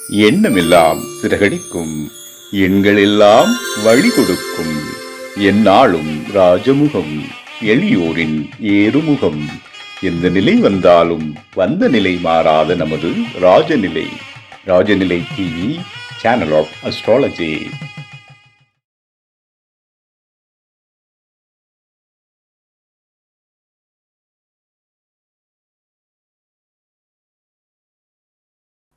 எண்ணமெல்லாம் சிறகடிக்கும், எண்களெல்லாம் வழி கொடுக்கும், எந்நாளும் ராஜமுகம், எளியோரின் ஏறுமுகம். எந்த நிலை வந்தாலும் வந்த நிலை மாறாத நமது Rajanilai. Rajanilai TV, channel of astrology.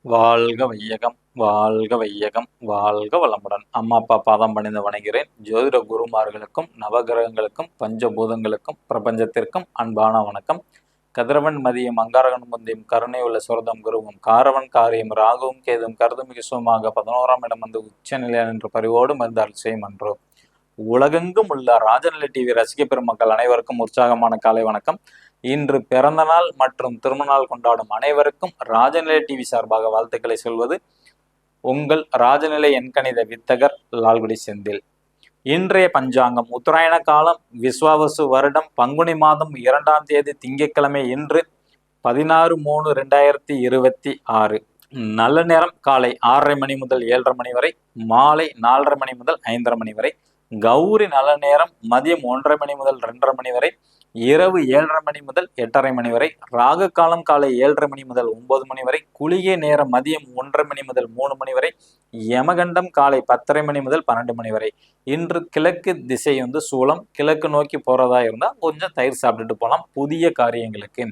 வாழ்க வையகம், வாழ்க வையகம், வாழ்க வளமுடன். அம்மா அப்பா பாதம் பணிந்து வணங்குகிறேன். ஜோதிட குருமார்களுக்கும் நவகிரகங்களுக்கும் பஞ்சபூதங்களுக்கும் பிரபஞ்சத்திற்கும் அன்பான வணக்கம். கதிரவன் மதியம் அங்காரகன் முந்தியும் கருணை உள்ள சுரதம் குருவும் காரவன் காரியம் ராகுவும் கேதும் கருதுமிகு சுகமாக 11ஆம் இடம் வந்து உச்சநிலையான் என்று பரிவோடு மருந்தால் செய்யும் என்றோ. உலகெங்கும் உள்ள ராஜநிலை டிவி ரசிக பெருமக்கள் அனைவருக்கும் உற்சாகமான காலை வணக்கம். இன்று பிறந்த நாள் மற்றும் திருமண நாள் கொண்டாடும் அனைவருக்கும் ராஜநிலை டிவி சார்பாக வாழ்த்துக்களை சொல்வது உங்கள் ராஜநிலை எண்கணித வித்தகர் லால்குடி செந்தில். இன்றைய பஞ்சாங்கம் உத்தராயண காலம் விஸ்வாவசு வருடம் பங்குனி மாதம் 2ஆம் தேதி திங்கட்கிழமை இன்று 16/3/2026. நல்ல நேரம் காலை 6:30 மணி முதல் 7:30 மணி வரை, மாலை 4:30 மணி முதல் 5:30 மணி வரை. கௌரி நல்ல நேரம் மதியம் 1:30 மணி முதல் 2:30 மணி வரை, இரவு 7:30 மணி முதல் 8:30 மணி வரை. ராகு காலம் காலை 7:30 மணி முதல் 9 மணி வரை. குளிகை நேரம் மதியம் 1:30 மணி முதல் 3 மணி வரை. யமகண்டம் காலை 10:30 மணி முதல் 12 மணி வரை. இன்று கிழக்கு திசை வந்து சூலம். கிழக்கு நோக்கி போறதா இருந்தால் கொஞ்சம் தயிர் சாப்பிட்டுட்டு போகலாம் புதிய காரியங்களுக்கு.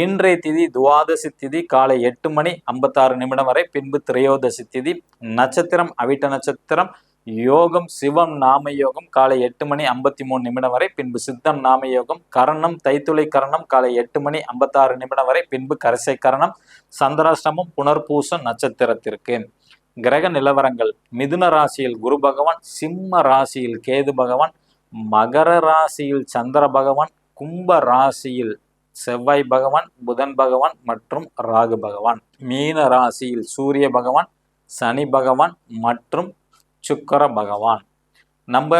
இன்றைய திதி துவாதசி திதி காலை 8:56 வரை, பின்பு திரையோதசி திதி. நட்சத்திரம் அவிட்ட நட்சத்திரம். யோகம் சிவம் நாம யோகம் காலை 8:53 வரை, பின்பு சித்தம் நாம யோகம். கரணம் தைத்துளை கரணம் காலை 8:56 வரை, பின்பு கரிசை கரணம். சந்திராஷ்டமம் புனர்பூச நட்சத்திரத்திற்கு. கிரக நிலவரங்கள்: மிதுன ராசியில் குரு பகவான், சிம்ம ராசியில் கேது பகவான், மகர ராசியில் சந்திர பகவான், கும்ப ராசியில் செவ்வாய் பகவான், புதன் பகவான் மற்றும் ராகு பகவான். மீன ராசியில் சூரிய பகவான், சனி பகவான் மற்றும் சுக்கர பகவான். நம்ம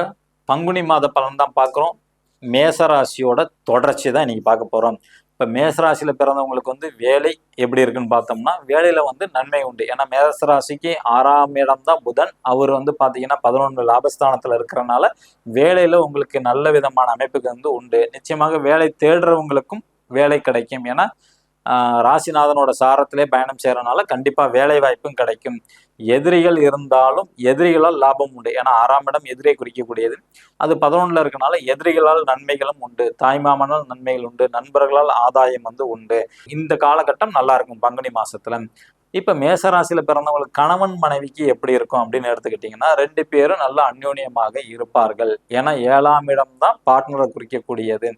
பங்குனி மாத பலன் தான் பார்க்குறோம். மேசராசியோட தொடர்ச்சி தான் இன்னைக்கு பார்க்க போகிறோம். இப்போ மேசராசியில் பிறந்தவங்களுக்கு வந்து வேலை எப்படி இருக்குன்னு பார்த்தோம்னா, வேலையில் வந்து நன்மை உண்டு. ஏன்னா மேசராசிக்கு 6ஆம் இடம் தான் புதன். அவர் வந்து பார்த்தீங்கன்னா 11 லாபஸ்தானத்தில் இருக்கிறனால வேலையில் உங்களுக்கு நல்ல விதமான அமைப்புக்கு வந்து உண்டு. நிச்சயமாக வேலை தேடுறவங்களுக்கும் வேலை கிடைக்கும். ஏன்னா ராசிநாதனோட சாரத்திலே பயணம் செய்யறதுனால கண்டிப்பா வேலை வாய்ப்பும் கிடைக்கும். எதிரிகள் இருந்தாலும் எதிரிகளால் லாபம் உண்டு. ஏன்னா 6ஆம் இடம் எதிரியை குறிக்கக்கூடியது. அது 11ல இருக்கனால எதிரிகளால் நன்மைகளும் உண்டு, தாய்மாமனால் நன்மைகள் உண்டு, நண்பர்களால் ஆதாயம் வந்து உண்டு. இந்த காலகட்டம் நல்லா இருக்கும் பங்குனி மாசத்துல. இப்ப மேசராசியில பிறந்தவங்களுக்கு கணவன் மனைவிக்கு எப்படி இருக்கும் அப்படின்னு எடுத்துக்கிட்டீங்கன்னா, 2 பேரும் நல்லா அந்யோன்யமாக இருப்பார்கள். ஏன்னா 7ஆம் இடம் தான் பார்ட்னரை குறிக்கக்கூடியது.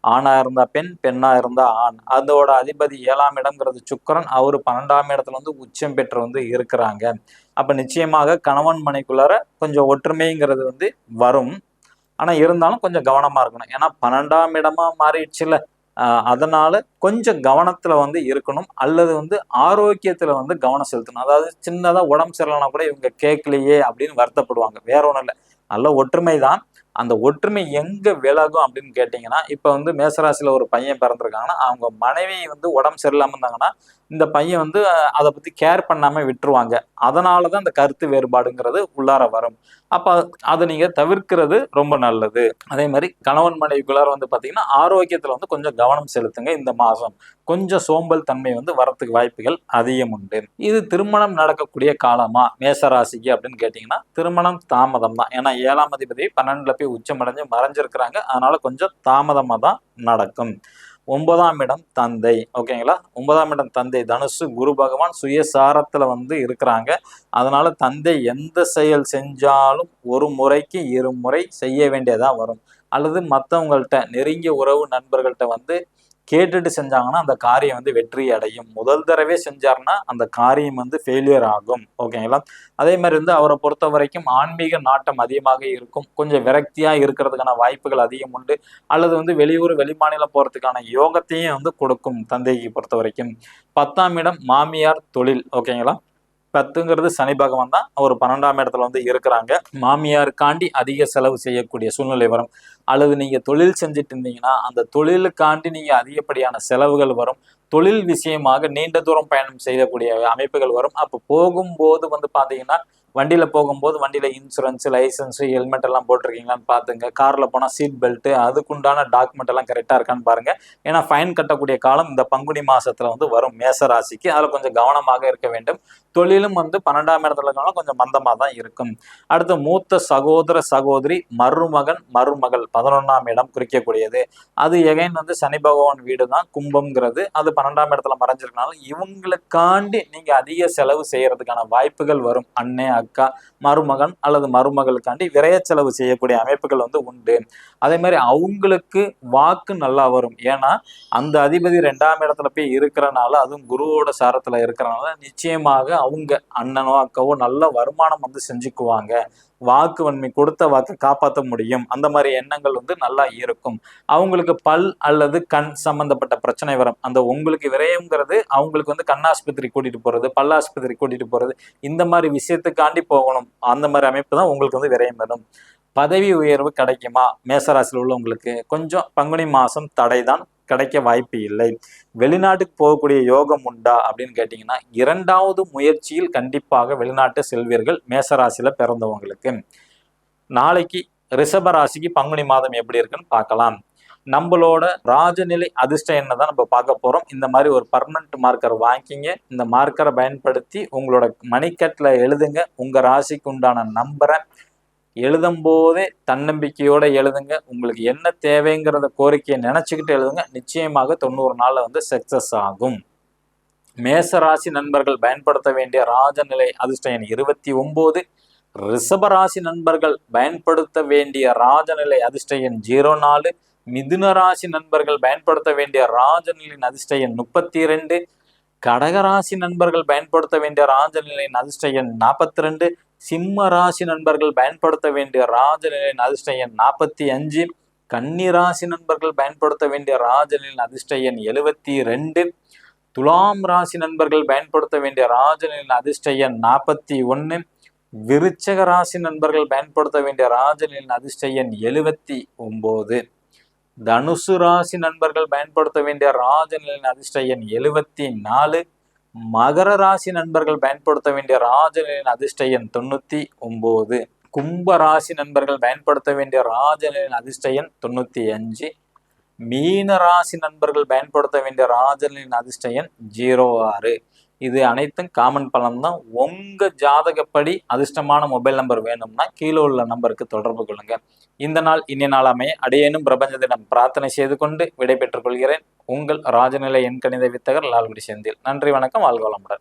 ஆணா இருந்தா பெண், பெண்ணா இருந்தா ஆண். அதோட அதிபதி 7ஆம் இடம்ங்கிறது சுக்கிரன். அவரு 12ஆம் இடத்துல வந்து உச்சம் பெற்று வந்து இருக்கிறாங்க. அப்ப நிச்சயமாக கணவன் மனைக்குள்ளார கொஞ்சம் ஒற்றுமைங்கிறது வந்து வரும். ஆனா இருந்தாலும் கொஞ்சம் கவனமா இருக்கணும். ஏன்னா 12ஆம் இடமா மாறிடுச்சுல. அதனால கொஞ்சம் கவனத்துல வந்து இருக்கணும். அல்லது வந்து ஆரோக்கியத்துல வந்து கவனம் செலுத்தணும். அதாவது சின்னதா உடம்பு சரியில்லைனா கூட இவங்க கேட்கலையே அப்படின்னு வருத்தப்படுவாங்க. வேற ஒண்ணும் இல்லை, நல்ல ஒற்றுமை தான். அந்த ஒற்றுமை எங்க விலகும் அப்படின்னு கேட்டீங்கன்னா, இப்ப வந்து மேசராசியில ஒரு பையன் பிறந்திருக்காங்கன்னா, அவங்க மனைவி வந்து உடம்பு சரியில்லாம இருந்தாங்கன்னா, இந்த பையன் வந்து அதை பத்தி கேர் பண்ணாம விட்டுருவாங்க. அதனாலதான் இந்த கருத்து வேறுபாடுங்கிறது உள்ளார வரும். அப்ப அதை நீங்க தவிர்க்கிறது ரொம்ப நல்லது. அதே மாதிரி கணவன் மனைவிக்குள்ளார வந்து பாத்தீங்கன்னா, ஆரோக்கியத்துல வந்து கொஞ்சம் கவனம் செலுத்துங்க. இந்த மாசம் கொஞ்சம் சோம்பல் தன்மை வந்து வரத்துக்கு வாய்ப்புகள் அதிகம் உண்டு. இது திருமணம் நடக்கக்கூடிய காலமா மேசராசிக்கு அப்படின்னு கேட்டீங்கன்னா, திருமணம் தாமதம் தான். ஏன்னா 7ஆம் அதிபதி 12ல போய் உச்சமடைஞ்சு மறைஞ்சிருக்கிறாங்க. அதனால கொஞ்சம் தாமதமா தான் நடக்கும். 9ஆம் இடம் தந்தை. ஓகேங்களா? 9ஆம் இடம் தந்தை தனுசு. குரு பகவான் சுயசாரத்துல வந்து இருக்கிறாங்க. அதனால தந்தை எந்த செயல் செஞ்சாலும் ஒரு முறைக்கு 2 முறை செய்ய வேண்டியதா வரும். அல்லது மற்றவங்கள்ட்ட நெருங்கிய உறவு நண்பர்கள்ட்ட வந்து கேட்டுட்டு செஞ்சாங்கன்னா அந்த காரியம் வந்து வெற்றி அடையும். முதல் தடவை செஞ்சாருன்னா அந்த காரியம் வந்து ஃபெயிலியர் ஆகும். ஓகேங்களா? அதே மாதிரி வந்து அவரை பொறுத்த வரைக்கும் ஆன்மீக நாட்டம் அதிகமாக இருக்கும். கொஞ்சம் விரக்தியா இருக்கிறதுக்கான வாய்ப்புகள் அதிகம் உண்டு. அல்லது வந்து வெளியூர் வெளிமாநிலம் போறதுக்கான யோகத்தையும் வந்து கொடுக்கும் தந்தைக்கு பொறுத்த வரைக்கும். 10ஆம் இடம் மாமியார் தொழில். ஓகேங்களா? 10ங்கிறது சனி பகவான் தான். ஒரு 12ஆம் இடத்துல வந்து இருக்கிறாங்க. மாமியாருக்காண்டி அதிக செலவு செய்யக்கூடிய சூழ்நிலை வரும். அல்லது நீங்க தொழில் செஞ்சுட்டு இருந்தீங்கன்னா அந்த தொழிலுக்காண்டி நீங்க அதிகப்படியான செலவுகள் வரும். தொழில் விஷயமாக நீண்ட தூரம் பயணம் செய்யக்கூடிய அமைப்புகள் வரும். அப்போ போகும்போது வந்து பாத்தீங்கன்னா வண்டியில போகும்போது வண்டியில இன்சூரன்ஸ், லைசன்ஸ், ஹெல்மெட் எல்லாம் போட்டிருக்கீங்களான்னு பாத்துங்க. கார்ல போனா சீட் பெல்ட், அதுக்குண்டான டாக்குமெண்ட் எல்லாம் கரெக்டா இருக்கான்னு பாருங்க. ஏன்னா ஃபைன் கட்டக்கூடிய காலம் இந்த பங்குனி மாசத்துல வந்து வரும் மேச ராசிக்கு. அதுல கொஞ்சம் கவனமாக இருக்க வேண்டும். தொழிலும் வந்து 12ஆம் இடத்துல இருக்கனால கொஞ்சம் மந்தமா தான் இருக்கும். அடுத்து மூத்த சகோதர சகோதரி, மருமகன் மருமகள் 11ஆம் இடம் குறிக்கக்கூடியது. அது எகைன் வந்து சனி பகவான் வீடு தான் கும்பம்ங்கிறது. அது 12ஆம் இடத்துல மறைஞ்சிருக்கனால இவங்களுக்காண்டி நீங்க அதிக செலவு செய்யறதுக்கான வாய்ப்புகள் வரும். அண்ணே, அக்கா, மருமகன் அல்லது மருமகளுக்காண்டி விரைய செலவு செய்யக்கூடிய அமைப்புகள் வந்து உண்டு. அதே மாதிரி அவங்களுக்கு வாக்கு நல்லா வரும். ஏன்னா அந்த அதிபதி 2ஆம் இடத்துல போய் இருக்கிறனால, அதுவும் குருவோட சாரத்துல இருக்கிறனால நிச்சயமாக அவங்க அண்ணனோ அக்காவோ நல்ல வருமானம் வந்து செஞ்சுக்குவாங்க. வாக்கு வன்மை, கொடுத்த வாக்கு காப்பாற்ற முடியும். அந்த மாதிரி எண்ணங்கள் வந்து நல்லா இருக்கும். அவங்களுக்கு பல் அல்லது கண் சம்பந்தப்பட்ட பிரச்சனை வரும். அந்த உங்களுக்கு விரயம்ங்கிறது அவங்களுக்கு வந்து கண்ணாஸ்பத்திரி கூட்டிட்டு போறது, பல்லாஸ்பத்திரி கூட்டிட்டு போறது, இந்த மாதிரி விஷயத்துக்காண்டி போகணும். அந்த மாதிரி அமைப்பு தான் உங்களுக்கு வந்து விரயம் வரும். பதவி உயர்வு கிடைக்குமா? மேசராசியில் உள்ளவங்களுக்கு கொஞ்சம் பங்குனி மாசம் தடைதான், கிடைக்க வாய்ப்பு இல்லை. வெளிநாட்டுக்கு போகக்கூடிய யோகம் உண்டா அப்படின்னு கேட்டீங்கன்னா 2வது முயற்சியில் கண்டிப்பாக வெளிநாட்டு செல்வீர்கள் மேசராசியில பிறந்தவங்களுக்கு. நாளைக்கு ரிஷப ராசிக்கு பங்குனி மாதம் எப்படி இருக்குன்னு பார்க்கலாம். நம்மளோட ராஜநிலை அதிர்ஷ்டம் என்னதான் நம்ம பார்க்க போறோம். இந்த மாதிரி ஒரு பர்மனன்ட் மார்க்கர் வாங்கிக்கிங்க. இந்த மார்க்கரை பயன்படுத்தி உங்களோட மணிக்கட்டில் எழுதுங்க. உங்க ராசிக்கு உண்டான நம்பரை எழுதும் போதே தன்னம்பிக்கையோட எழுதுங்க. உங்களுக்கு என்ன தேவைங்கிறத கோரிக்கையை நினைச்சுக்கிட்டு எழுதுங்க. நிச்சயமாக 90 நாள்ல வந்து சக்சஸ் ஆகும். மேச ராசி நண்பர்கள் பயன்படுத்த வேண்டிய ராஜநிலை அதிர்ஷ்ட எண் 29. ரிஷப ராசி நண்பர்கள் பயன்படுத்த வேண்டிய ராஜநிலை அதிர்ஷ்ட எண் 04. மிதுன ராசி நண்பர்கள் பயன்படுத்த வேண்டிய ராஜநிலையின் அதிர்ஷ்ட எண் 32. கடகராசி நண்பர்கள் பயன்படுத்த வேண்டிய ராஜநிலையின் அதிர்ஷ்ட எண் 42. சிம்ம ராசி நண்பர்கள் பயன்படுத்த வேண்டிய ராஜநிலையின் அதிர்ஷ்ட எண் 45. கன்னி ராசி நண்பர்கள் பயன்படுத்த வேண்டிய ராஜநிலையின் அதிர்ஷ்ட எண் 72. துலாம் ராசி நண்பர்கள் பயன்படுத்த வேண்டிய ராஜநிலையின் அதிர்ஷ்ட எண் 41. விருச்சக ராசி நண்பர்கள் பயன்படுத்த வேண்டிய ராஜநிலையின் அதிர்ஷ்ட எண் 79. தனுசு ராசி நண்பர்கள் பயன்படுத்த வேண்டிய ராஜநிலையின் அதிர்ஷ்ட எண் 74. மகர ராசி நண்பர்கள் பயன்படுத்த வேண்டிய ராஜநிலையின் அதிர்ஷ்ட எண் 99. கும்ப ராசி நண்பர்கள் பயன்படுத்த வேண்டிய ராஜநிலையின் அதிர்ஷ்ட எண் 95. மீன ராசி நண்பர்கள் பயன்படுத்த வேண்டிய ராஜநிலையின் அதிர்ஷ்ட எண் 06. இது அனைத்தும் காமன் பலன் தான். உங்க ஜாதகப்படி அதிர்ஷ்டமான மொபைல் நம்பர் வேணும்னா கீழே உள்ள நம்பருக்கு தொடர்பு கொள்ளுங்க. இந்த நாள் இனிய நாளாமே அடியேனும் பிரபஞ்சத்திடம் பிரார்த்தனை செய்து கொண்டு விடை பெற்றுக் கொள்கிறேன். உங்கள் ராஜநிலை எண்கணித வித்தகர் லால்குடி செந்தில். நன்றி, வணக்கம், வாழ்க வளமுடன்.